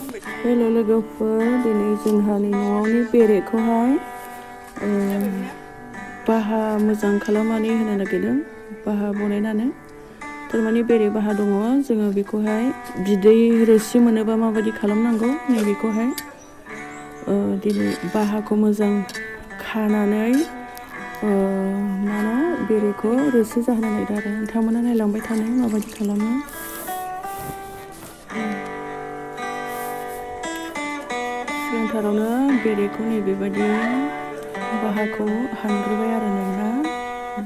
हेल' लोगोफोर, दिनै जोंहानि न'आवनि बेरेखौहाय बाहा मोजां खालामनानै होनो नागिरदों। बाहा बनायनानै थारमाने बेरे बाहा दङ। जोङो बेखौहाय बिदै रोसि मोनोबा माबायदि खालामनांगौ नैबेखौहाय दिनै बाहाखौ मोजां खानानै बेरेखौ रोसि जाहोनो नागिरदों आरो नोंथांमोना नायलांबाय थानाय माबायदि खालामो। सिगांथारावनो बेरेखौ नैबेबायदि बाहाखौ हानग्रोबाय आरो नोंना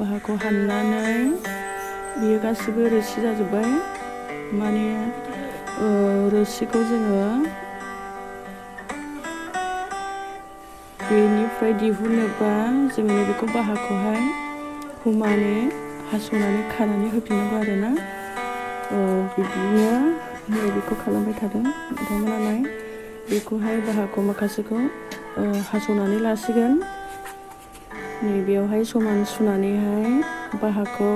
बाहाखौ हाननानै बियो गासिबो रोसि जाजोब्बाय। माने रोसिखौ जोङो बेनिफ्राय दिहुनोबा जोङो बेखौ बाहाखौहाय समानै हास'नानै खानानै होफिननांगौ आरोना। बिदिनो नैबेखौ खालामबाय थादों नोंथांमोनालाय। बेखौहाय बाहाखौ माखासेखौ हास'नानै लासिगोन। नैबेयावहाय समान सुनानैहाय बाहाखौ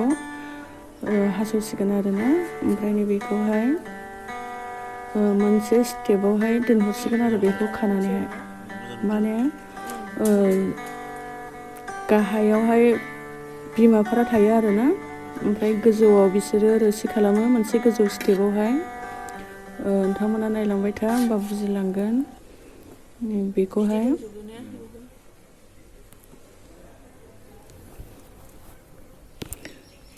हास'सिगोन आरोना। ओमफ्राय नैबेखौहाय मोनसे स्टेपावहाय दोनहरसिगोन आरो बेखौ खानानैहाय। माने गाहायावहाय बिमाफोरा थायो आरोना, ओमफ्राय गोजौआव बिसोरो रोसि खालामो मोनसे गोजौ स्टेपावहाय। नोंथांमोना नायलांबाय था होमबा बुजिलांगोन। बेखौहाय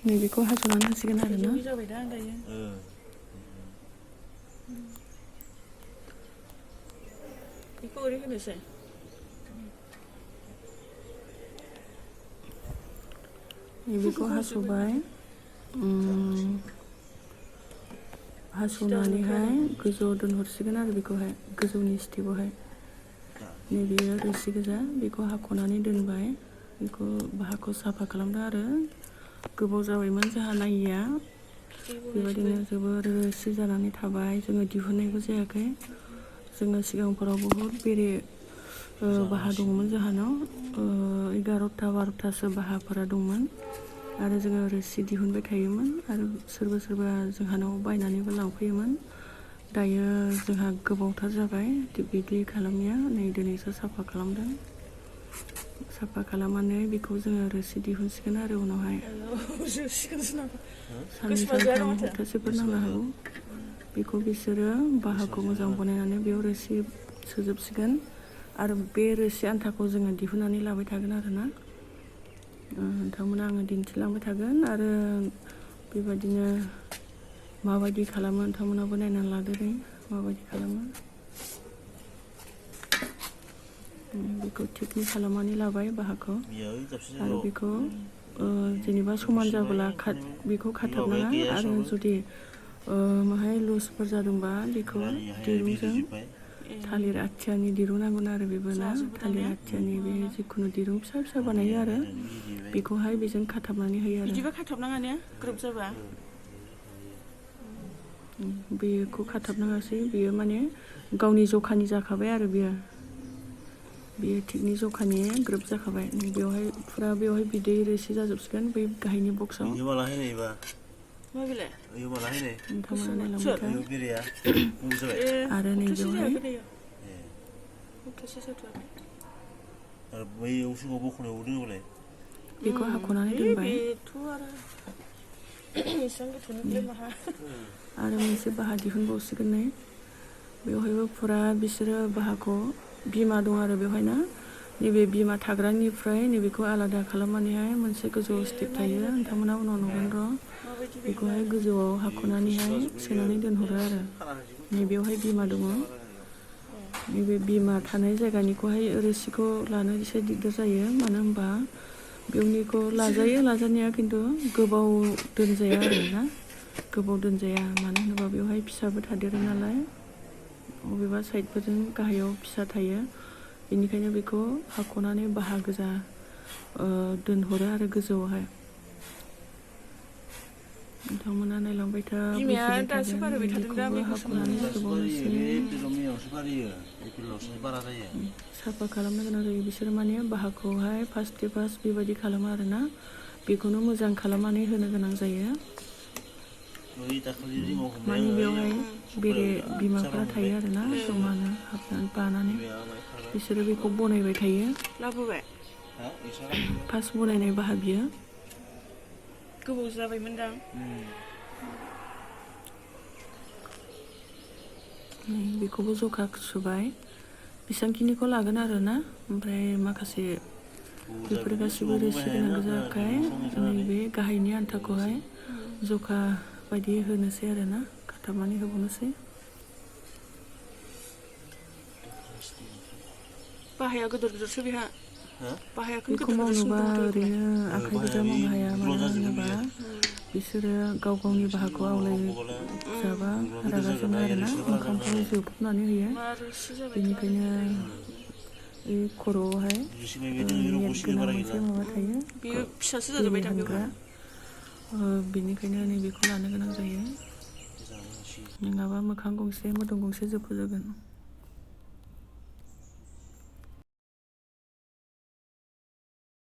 नैबेखौ हास'नानै होसिगोन आरोना। जाबाय दा दायो। बेखौ ओरै होनोसै। नैबेखौ हास'बाय, हास'नानैहाय गोजौआव दोनहरसिगोन आरो बेखौहाय गोजौनि स्टेपावहाय। नैबेयो रोसि गोजा, बेखौ हाख'नानै दोनबाय। बेखौ बाहाखौ साफा खालामदों आरो गोबाव जाबायमोन जोंहा नायिया। बेबायदिनो जोबोर रोसि जानानै थाबाय, जोङो दिहुननायबो जायाखै। जोङो सिगांफोराव बहुद बेरे बाहा दङमोन जोंहानाव। 11टा 12टासो बाहाफोरा दंमोन आरो जोङो रोसि दिहुनबाय थायोमोन आरो सोरबा सोरबा जोंहानाव बायनानैबो लांफैयोमोन। दायो जोंहा गोबावथार जाबाय बिदि खालामनाया। नै दिनैसो साफा खालामदों। साफा खालामनानै बेखौ जोङो रोसि दिहुनसिगोन आरो उनावहाय साननै सानथाम हप्तासेफोर नांनो हागौ। बेखौ बिसोरो बाहाखौ मोजां बनायनानै बेयाव रोसि सोजोबसिगोन आरो बे रोसि आन्थाखौ जोङो दिहुननानै लाबाय थागोन आरोना। नोंथांमोना आङो दिन्थिलांबाय थागोन आरो बेबायदिनो माबायदि खालामो नोंथांमोनाबो नायनानै लादो दे माबायदि खालामो। बेखौ थिकनि खालामनानै लाबाय बाहाखौ आरो बेखौ जेनेबा समान जाबोला बेखौ खाथाबनाङा आरो जुदि माहाय लुजफोर जादोंबा बेखौ दिरुंजों थालिर आथियानि दिरुं नांगोन आरो बेबो ना। थालिर आथियानि बे जिखुनु दिरुं फिसा फिसा बानायो आरो बेखौहाय बेजों खाथाबनानै होयो आरो। बिदिबा खाथाबनाङा ने ग्रोब जाबा। बेखौ खाथाबनाङासै, बेयो माने गावनि जखानि जाखाबाय आरो बेयो थिगनि जखानि ग्रोब जाखाबाय। बेवहाय फुरा बेवहाय बिदै रोसि जाजोबसिगोन बै गाहायनि बक्सआव। नोंथांमोना नायलांबाय था आरो नैबेवहाय बेखौ हाख'नानै दोनबाय आरो मोनसे बाहा दिहुनबावसिगोन नै बेवहायबो फुरा बिसोरो बाहाखौ बिमा दं आरो बेवहाय ना। नैबे बिमा थाग्रानिफ्राय नैबेखौ आलादा खालामनानैहाय मोनसे गोजौ स्टेप थायो, नोंथांमोना उनाव नुगोन र'। बेखौहाय गोजौआव हाख'नानैहाय सोनानै दोनहरो आरो नैबेयावहाय बिमा दङ। नैबे बिमा थानाय जायगानिखौहाय रोसिखौ लानो एसे दिगदार जायो, मानो होनबा बेवनिखौ लाजायो लाजानाया, खिन्थु गोबाव दोनजाया आरो ना। गोबाव दोनजाया, मानो होनोबा बेवहाय फिसाबो थादेरो नालाय, बबेबा साइडफोरजों गाहायाव फिसा थायो। बेनिखायनो बेखौ हाख'नानै बाहा गोजा दोनहरो आरो गोजौआवहाय। नोंथांमोना नायलांबाय था, बुजिबाय थागोन। बेखौबो हाख'नानै सोबावनोसै। साफा खालामनो गोनां जायो बिसोरो, माने बाहाखौहाय फार्स्ट बेबायदि खालामो आरोना। बेखौनो मोजां खालामनानै होनो गोनां जायो। माने बेवहाय बेरे बिमाफोरा थायो आरोना जमानो हाबनानै बानानै बिसोरो बेखौ बनायबाय थायो। लाबोबाय फार्स्ट बनायनाय बियो गोबाव जाबायमोनदां। बेखौबो जखा सुबाय बेसेबांखिनिखौ लागोन आरोना ओमफ्राय माखासे बेफोर गासिबो रोसि गोनां गोजाखाय नैबे गाहायनि आन्थाखौहाय जखा बायदि होनोसै आरोना खाथाबनानै होबावनोसै। बाहाया गिदिर गिदिरसो बेहा बाहायाखौनो बेखौ गिदिर गिदिरसिन मावनोबा दंथारो बेलाय। ओरैनो आखाइ गोजा मावनो हाया मानो होनोबा बिसोरो गाव गावनि बाहागखौ आवलायजाबा रागा जोङो आरोना ओंखामखौ जोबनानै होयो। मा रोसि जाबायथ' आरो बेनिखायनो बे खर'आवहाय नेट गोनां मोनसे माबा थायो बेयो फिसासो बेरे जाजोब्बाय दा हानग्रा बेवहाय। बेनिखायनो नैबेखौ लानो गोनां जायो नङाबा मोखां गंसे मोदोम गंसे जोबजागोन।